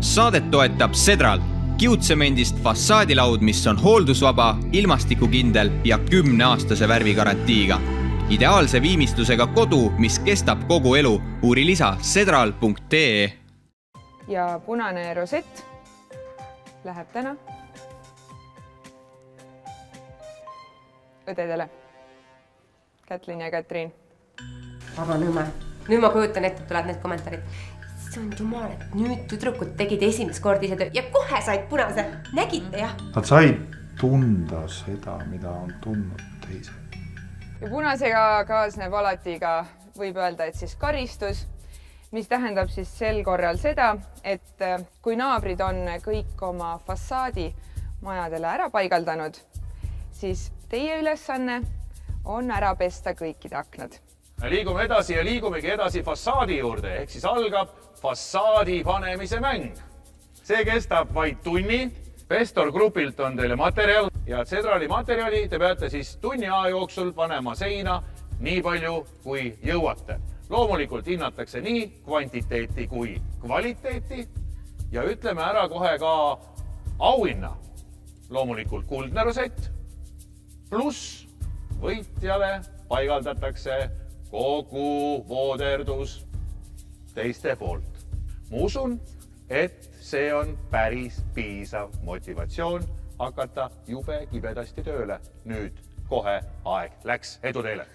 Saadet toetab Sedral, kiudsemendist fassaadilaud, mis on hooldusvaba, ilmastikukindel ja 10-aastase värvigarantiiga. Ideaalse viimistlusega kodu, mis kestab kogu elu. Uuri lisa sedral.ee. Ja punane rosett läheb täna õdedele. Kätlin ja Kätriin. Vaba nõme. Nüüd ma kujutan ette, tuleb need kommentaarid. See on jumal, et nüüd tüdrukud tegid esimest korda ise töö ja kohe said punase. Nägite, jah? Nad said tunda seda, mida on tundnud teised. Ja punasega kaasneb alati ka, võib öelda, et siis karistus, mis tähendab siis sel korral seda, et kui naabrid on kõik oma fassaadi majadele ära paigaldanud, siis teie ülesanne on ära pesta kõikide aknad. Liigume edasi ja liigumegi edasi fassaadi juurde, ehk siis algab fassaadi panemise mäng. See kestab vaid tunni. Pestor Grupilt on teile materjal ja Sedrali materjali te peate siis tunni aja jooksul panema seina nii palju, kui jõuate. Loomulikult hinnatakse nii kvantiteeti kui kvaliteeti ja ütleme ära kohe ka auhinna. Loomulikult kuldne rosett pluss võitjale paigaldatakse kogu vooderdus teiste poolt. Ma usun, et see on päris piisav motivatsioon hakata jube kibedasti tööle. Nüüd kohe aeg läks. Edu teile!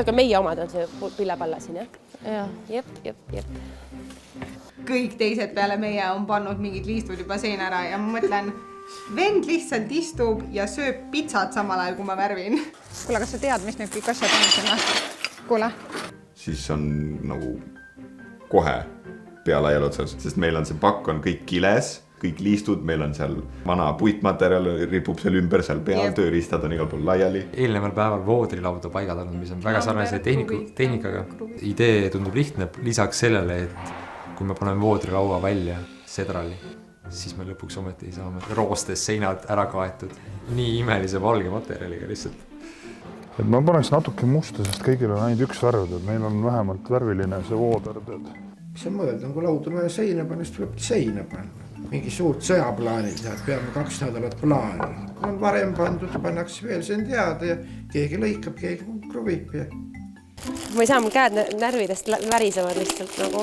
Aga meie omad on see pillepalla siin, jah? Ja. Jep. Kõik teised peale meie on pannud mingid liistud juba seina ära ja ma mõtlen, vend lihtsalt istub ja sööb pitsat samal ajal, kui ma värvin. Kuule, kas sa tead, mis nüüd kõik asjad on sinna? Kuule. Siis on nagu kohe pea laial otsas, sest meil on see pakk on kõik kiles, kõik liistud, meil on seal vana puitmaterjal, ripub seal ümber, seal peal tööriistad on igal pool laiali. Eelneval päeval voodrilauda paigaldanud, mis on väga sarnase tehnikaga. Idee tundub lihtne, lisaks sellele, et kui me paneme voodrilaua välja Sedrali, siis me lõpuks ometi saame roostes seinad ära kaetud. Nii imelise valge materjaliga lihtsalt. Et ma paneks natuke musta, sest kõigil on ainult üks värv, et meil on vähemalt värviline see vooderd. Mis on mõelda, kui lauda me seina panna, siis tuleb seina panna. Mingi suurt sõjaplaanid, peame 2 nädalat plaani. Kui on varem pandud, pannakse veel sen teada ja keegi lõikab, keegi kruvib. Ja... Ma ei saa, mul käed närvidest värisevad lihtsalt nagu.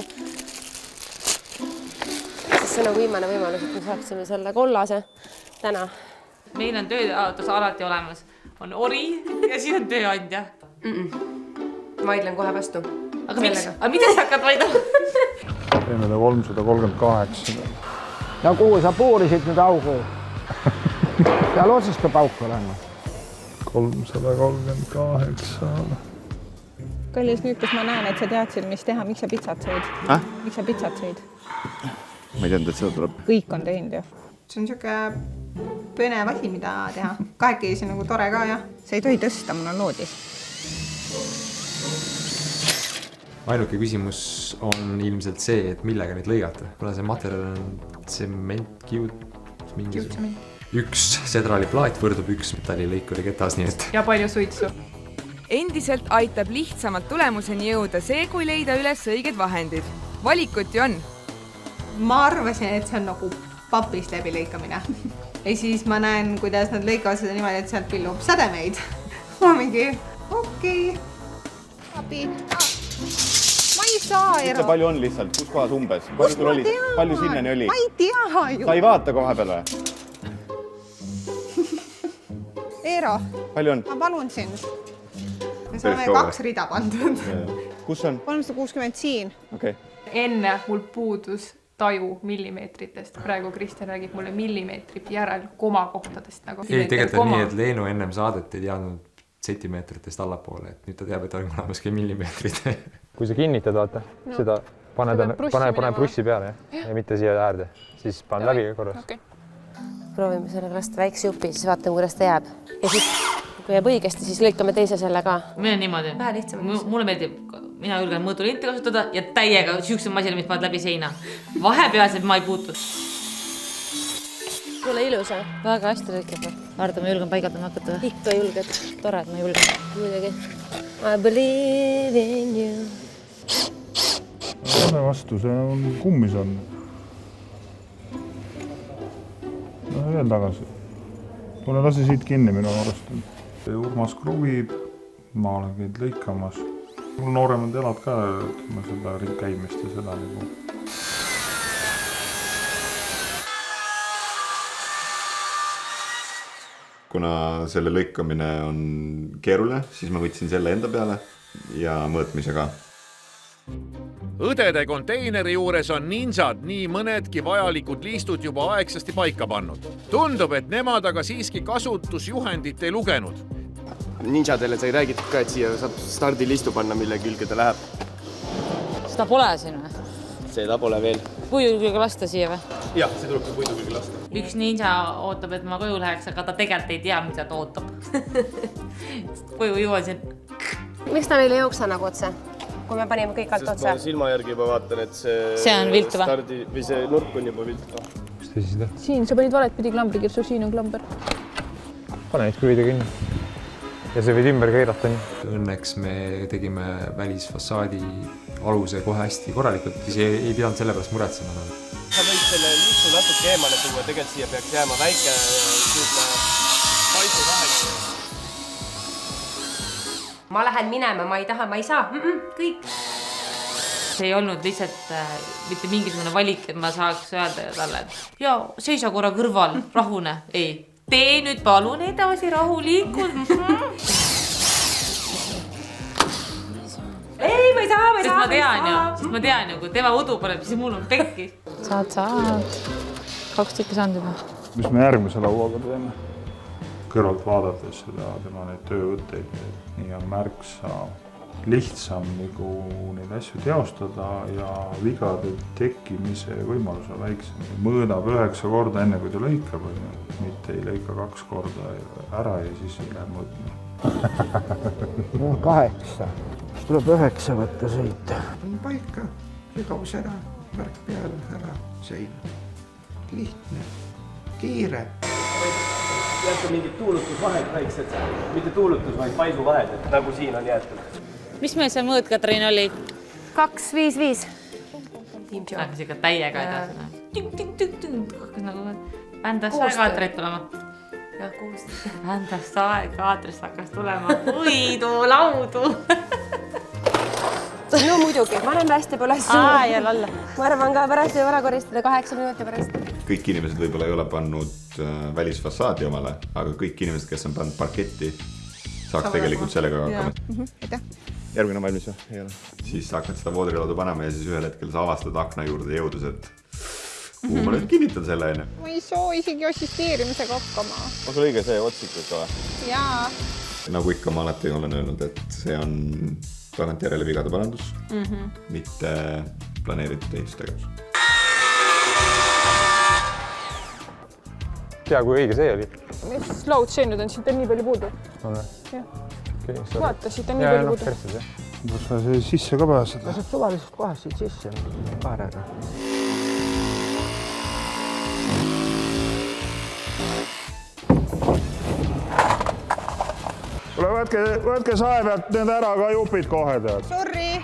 See on nagu viimane võimalus, et me saaksime selle kollase täna. Meil on tööautos alati olemas. On ori ja siis on tööandja. Vaidlen kohe vastu. Aga mida sa hakkad vaidama? Teeme 338. Ja kuhu sa puurisid nüüd augu? Seal otsast peab auk olema. 338. Kallis, nüüd, kus ma näen, et sa teadsid, mis teha, miks sa pitsat sõid? Miks sa pitsat sõid? Ma ei teadnud, et seda tuleb. Kõik on teinud ju. See on siuke põnev asi, mida teha. Kahekesi nagu tore ka, jah. See ei tohi tõsta, mul on loodis. Ainuke küsimus on ilmselt see, et millega neid lõigata. Kuna see materjal on tsement, kiud, üks Sedrali plaat võrdub üks metallilõikuri ketas, nii et... Ja palju suitsu. Endiselt aitab lihtsamalt tulemuseni jõuda see, kui leida üles õiged vahendid. Valikuti on. Ma arvasin, et see on nagu papist läbi lõikamine. Ja siis ma näen, kuidas nad lõikavad seda niimoodi, et sealt pillub sädemeid. Ma mingi, okei. Abi. Ma ei saa, Eero. Palju on lihtsalt? Kus kohas umbes? Palju sinnani oli? Ma ei tea ju. Sa ei vaata koha peale? Eero, Palju on? ma palun sind. Me saame 2 rida pandud. Kus on? 360 siin. Okay. Enne mul puudus taju millimeetritest. Praegu Kristjan räägib mulle millimeetrib järel komakohtadest. Nagu. Ei, tegelikult on nii, et Leenu ennem saadet ei teadnud sentimeetritest allapoole, et nüüd ta teab, et on olemas ka millimeetrid. Kui sa kinnitad, vaata, seda pane brussi peale ja mitte siia äärde, siis pane läbi korras. Okay. Proovime selle lasta väikse jupi, siis vaatame, kuidas ta jääb. Ja siis, kui jääb õigesti, siis lõikame teise selle ka. Meil on niimoodi. Vähe lihtsam. Mulle meeldib, mina julgen mõõdulinte kasutada ja täiega siukse masina, mis paned läbi seina. Vahepealselt ma ei puutu. Kuule ilus, väga hästi lõikab. Arda, ma julgen paigaldama hakata. Ikka julged. Tore, et ma julgen. Muidugi. I believe in you. Pane vastu, see on kummis on. No veel tagasi. Tule lase siit kinni minu arust. Urmas kruvib, ma olen käinud lõikamas. Mul nooremad elad ka, et ma seda ringkäimist ja seda nagu. Kuna selle lõikamine on keeruline, siis ma võtsin selle enda peale ja mõõtmise ka. Õdede konteineri juures on ninjad nii mõnedki vajalikud liistud juba aegsasti paika pannud. Tundub, et nemad aga siiski kasutusjuhendit ei lugenud. Ninjadele sai räägitud ka, et siia saab stardiliistu panna, mille külge ta läheb. Seda pole siin või? Seda pole veel. Puidu külge lasta siia või? Jah, see tuleb puidu külge lasta. Üks ninja ootab, et ma koju läheks, aga ta tegelikult ei tea, mida ta ootab. Koju jõuasin. Miks ta meil ei jooksa nagu otse? Kui me panime kõik alt otse? Ma silma järgi juba vaatan, et see on viltu või? Või see nurk on juba viltu. Mis te siis teha? Siin, sa panid valet pidi klambrikirsu, siin on klamber. Pane neid kruvide kinni. Ja see võid ümber keerata nii. Õnneks me tegime välisfassaadi aluse kohe hästi korralikult, siis ei pidanud selle pärast muretsema. Sa võid selle liistu natuke eemale tuua, tegelikult siia peaks jääma väike paisu vahel. Ma lähen minema, ma ei taha, ma ei saa, kõik. See ei olnud lihtsalt mitte mingisugune valik, et ma saaks öelda talle, et ja seisa korra kõrval, rahune. Ei, tee nüüd palun edasi rahulikult. Ei, ma ei saa, ma ei saa. Sest ma tean ju, kui tema udu paneb, siis mul on pekki. Saad. 2 tükki saanud juba. Mis me järgmise lauaga teeme? Kõrvalt vaadates seda tema neid töövõtteid, nii on märksa lihtsam nagu neid asju teostada ja vigade tekkimise võimalus on väiksem. Mõõdab 9 korda enne, kui ta lõikab, mitte ei lõika 2 korda ära ja siis ei lähe mõõtma. 8. Siis tuleb 9 võtta sõita. Paika, sügavus ära, märk peale, ära seina. Lihtne, kiire. Jätta mingid tuulutusvahed väiksed, mitte tuulutus, vaid paisuvahed, nagu siin on jäetud. Mis meil see mõõt, Katrin, oli? 2, 5, 5. Aga siuke täiega edasi. Nagu vändast aeg-aatrit tulema. Jah, koostöö. Vändast aeg-aatrist hakkas tulema puidu, laudu. No muidugi, ma olen hästi palju asju. Jälle alla. Ma arvan ka pärast ära koristada 8 minuti pärast. Kõik inimesed võib-olla ei ole pannud välisfassaadi omale, aga kõik inimesed, kes on pannud parketti, saaks tegelikult sellega hakkama. Järgmine on valmis või? Ei ole. Siis hakkad seda voodrilauda panema ja siis ühel hetkel sa avastad akna juurde jõudus, et ma nüüd kinnitan selle enne. Ma ei saa isegi assisteerimisega hakkama. On sul õige see otsik ikka või? Jaa. Nagu ikka ma alati olen öelnud, et see on tagantjärele vigade parandus, mitte planeeritud ehistegevus. Tea, kui õige see oli. Mis laudseenud on, siit on nii palju puudu. On või? Okay, vaata, siit on nii palju puudu. Kas sa sisse ka pääseda? Saad suvalisest kohast siit sisse kaarega. Tule võtke sae pealt need ära ka jupid kohe tead. Sorry.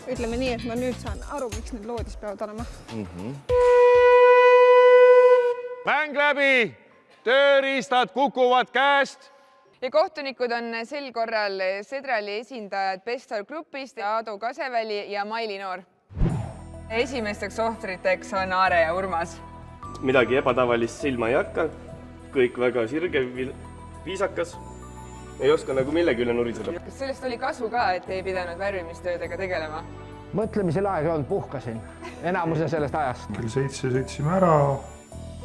Ütleme nii, et ma nüüd saan aru, miks need loodis peavad olema. Mäng läbi, tööriistad kukuvad käest. Ja kohtunikud on sel korral Sedrali esindajad Pestor Grupist, Aadu Kaseväli ja Maili Noor. Esimesteks ohvriteks on Aare ja Urmas. Midagi ebatavalist silma ei hakka, kõik väga sirge, viisakas. Ei oska nagu millegi üle nuriseda. Kas sellest oli kasu ka, et ei pidanud värvimistöödega tegelema? Mõtlemisel aeg olnud, puhkasin enamuse sellest ajast. Kell 7 sõitsime ära,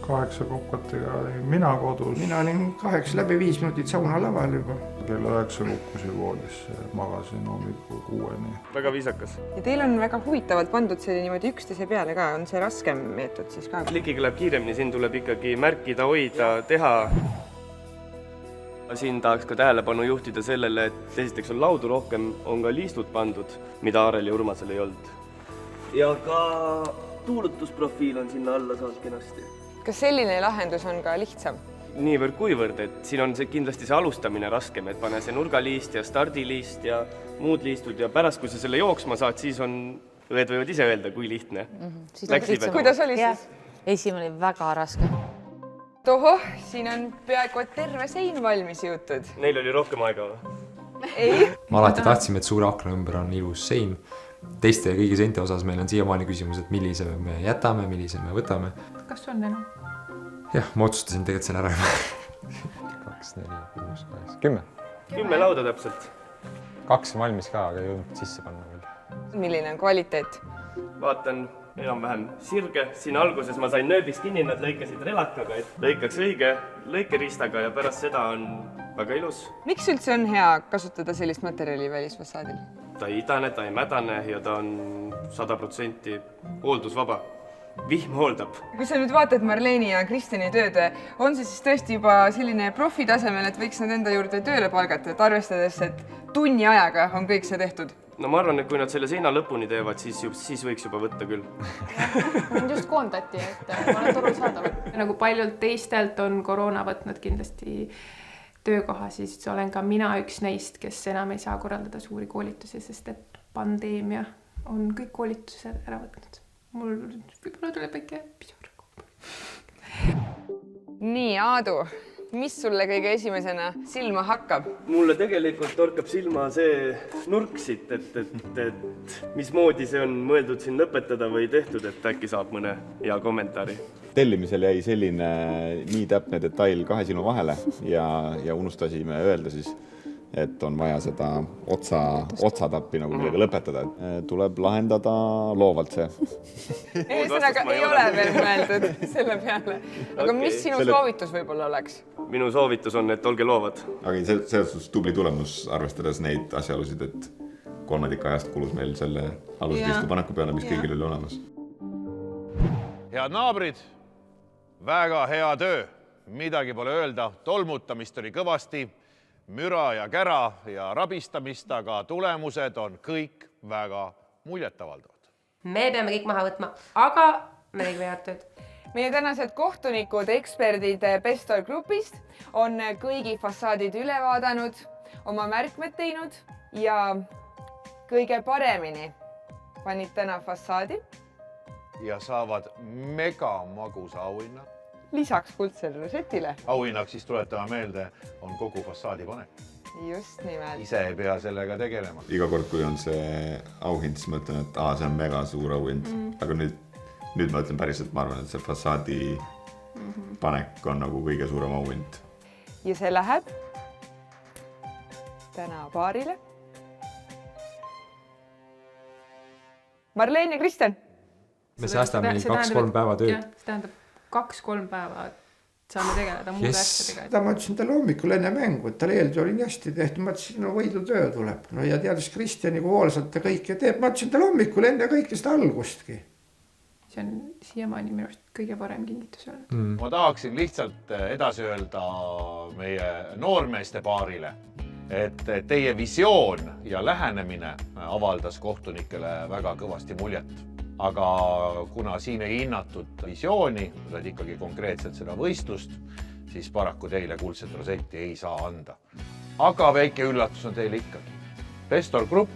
8 kokkatega mina kodus. Mina olin 8 läbi 5 minutit saunalaval juba. Kell 9 kukkusin voodisse, magasin hommikul 6-ni. Väga viisakas. Ja teil on väga huvitavalt pandud see niimoodi üksteise peale ka, on see raskem meetod siis ka? Klikiga läheb kiiremini, siin tuleb ikkagi märkida, hoida, teha. Siin tahaks ka tähelepanu juhtida sellele, et esiteks on laudu rohkem, on ka liistud pandud, mida Aarel ja Urmasel ei olnud. Ja ka tuulutusprofiil on sinna alla saanud kenasti. Kas selline lahendus on ka lihtsam? niivõrd-kuivõrd, et siin on see kindlasti see alustamine raskem, et pane see nurgaliist ja stardiliist ja muud liistud ja pärast, kui sa selle jooksma saad, siis on, õed võivad ise öelda, kui lihtne. Kuidas oli siis? Esimene oli väga raske. Tohoh, siin on peaaegu terve sein valmis jõutud. Neil oli rohkem aega või? Ei. Ma alati tahtsime, et suure akna ümber on ilus sein. Teiste ja kõigi seinte osas meil on siiamaani küsimus, et millise me jätame, millise me võtame. Kas on enam? Jah, ma otsustasin tegelikult selle ära. 2, 4, 6, 8, 10. 10 lauda täpselt. 2 valmis ka, aga ei jõudnud sisse panna veel. Milline on kvaliteet? Vaatan enam-vähem sirge. Siin alguses ma sain nööbiks kinni, nad lõikasid relakaga, et lõikaks õige lõikeriistaga ja pärast seda on väga ilus. Miks üldse on hea kasutada sellist materjali välisfassaadil? Ta ei idane, ta ei mädane ja ta on 100% hooldusvaba. Vihm hooldab. Kui sa nüüd vaatad Marleeni ja Kristjani tööd, on see siis tõesti juba selline profi tasemel, et võiks nad enda juurde tööle palgata, et arvestades, et tunni ajaga on kõik see tehtud? No ma arvan, et kui nad selle seina lõpuni teevad, siis võiks juba võtta küll. Mind just koondati, et ma olen turul saadav. Nagu paljult teistelt on koroona võtnud kindlasti töökoha, siis olen ka mina üks neist, kes enam ei saa korraldada suuri koolitusi, sest et pandeemia on kõik koolitused ära võtnud. Mul võib-olla tuleb väike pisur. Nii, Aadu, mis sulle kõige esimesena silma hakkab? Mulle tegelikult torkab silma see nurk siit, et mismoodi see on mõeldud siin lõpetada või tehtud, et äkki saab mõne hea kommentaari. Tellimisel jäi selline nii täpne detail 2 silma vahele ja unustasime öelda siis, et on vaja seda otsatappi nagu millega lõpetada. Tuleb lahendada loovalt see. Ühesõnaga ei ole veel mõeldud selle peale. Aga mis sinu soovitus võib-olla oleks? Minu soovitus on, et olge loovad. Aga selles suhtes tubli tulemus, arvestades neid asjaolusid, et 3/4 ajast kulus meil selle aluslistu paneku peale, mis kõigil oli olemas. Head naabrid, väga hea töö. Midagi pole öelda, tolmutamist oli kõvasti, müra ja kära ja rabistamist, aga tulemused on kõik väga muljetavaldavad. Me peame kõik maha võtma, aga me tegime head tööd. Meie tänased kohtunikud, eksperdid Pestor Grupist on kõigi fassaadid üle vaadanud, oma märkmed teinud ja kõige paremini panid täna fassaadi. Ja saavad mega magusa auhinna. Lisaks kuldsele rosetile. Auhinnaks siis tuletame meelde, on kogu fassaadi panek. Just nimelt. Ise ei pea sellega tegelema. Iga kord, kui on see auhind, siis ma ütlen, et see on mega suur auhind. Aga nüüd ma ütlen päriselt, ma arvan, et see fassaadi panek on nagu kõige suurem auhind. Ja see läheb täna paarile. Marleen ja Kristjan. Me säästame 2-3 päeva töö. See tähendab 2-3 päeva saame tegeleda muude asjadega. Seda ma ütlesin talle hommikul enne mängu, et tal eeltöö oli nii hästi tehtud. Ma ütlesin, no võidutöö tuleb. No ja teades Kristjani kui hoolsalt ja kõike teeb. Ma ütlesin talle hommikul enne kõike seda algustki. See on siiamaani minu arust kõige parem kingitus olnud. Ma tahaksin lihtsalt edasi öelda meie noormeeste paarile, et teie visioon ja lähenemine avaldas kohtunikele väga kõvasti muljet. Aga kuna siin ei hinnatud visiooni, vaid ikkagi konkreetselt seda võistlust, siis paraku teile kuldset rosetti ei saa anda. Aga väike üllatus on teile ikkagi. Pestor Grupp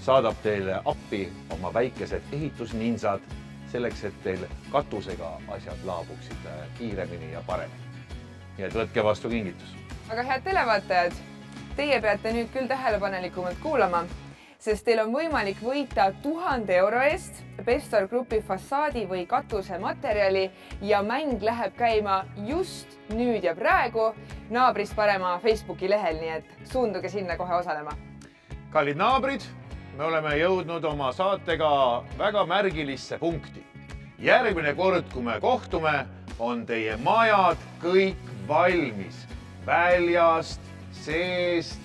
saadab teile appi oma väikesed ehitusninsad selleks, et teil katusega asjad laabuksid kiiremini ja paremini. Nii et võtke vastu kingitus. Aga head televaatajad, teie peate nüüd küll tähelepanelikumalt kuulama, sest teil on võimalik võita 1000 euro eest Pestor Grupi fassaadi või katuse materjali ja mäng läheb käima just nüüd ja praegu Naabrist parema Facebooki lehel, nii et suunduge sinna kohe osalema. Kallid naabrid, me oleme jõudnud oma saatega väga märgilisse punkti. Järgmine kord, kui me kohtume, on teie majad kõik valmis. Väljast, seest,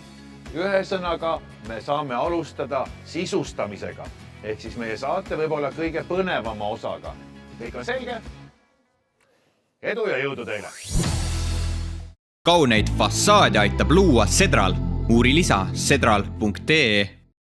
ühesõnaga me saame alustada sisustamisega. Ehk siis meie saate võib-olla kõige põnevama osaga. Kõik on selge? Edu ja jõudu teile! Kauneid fassaade aitab luua Sedral. Uuri lisa sedral.ee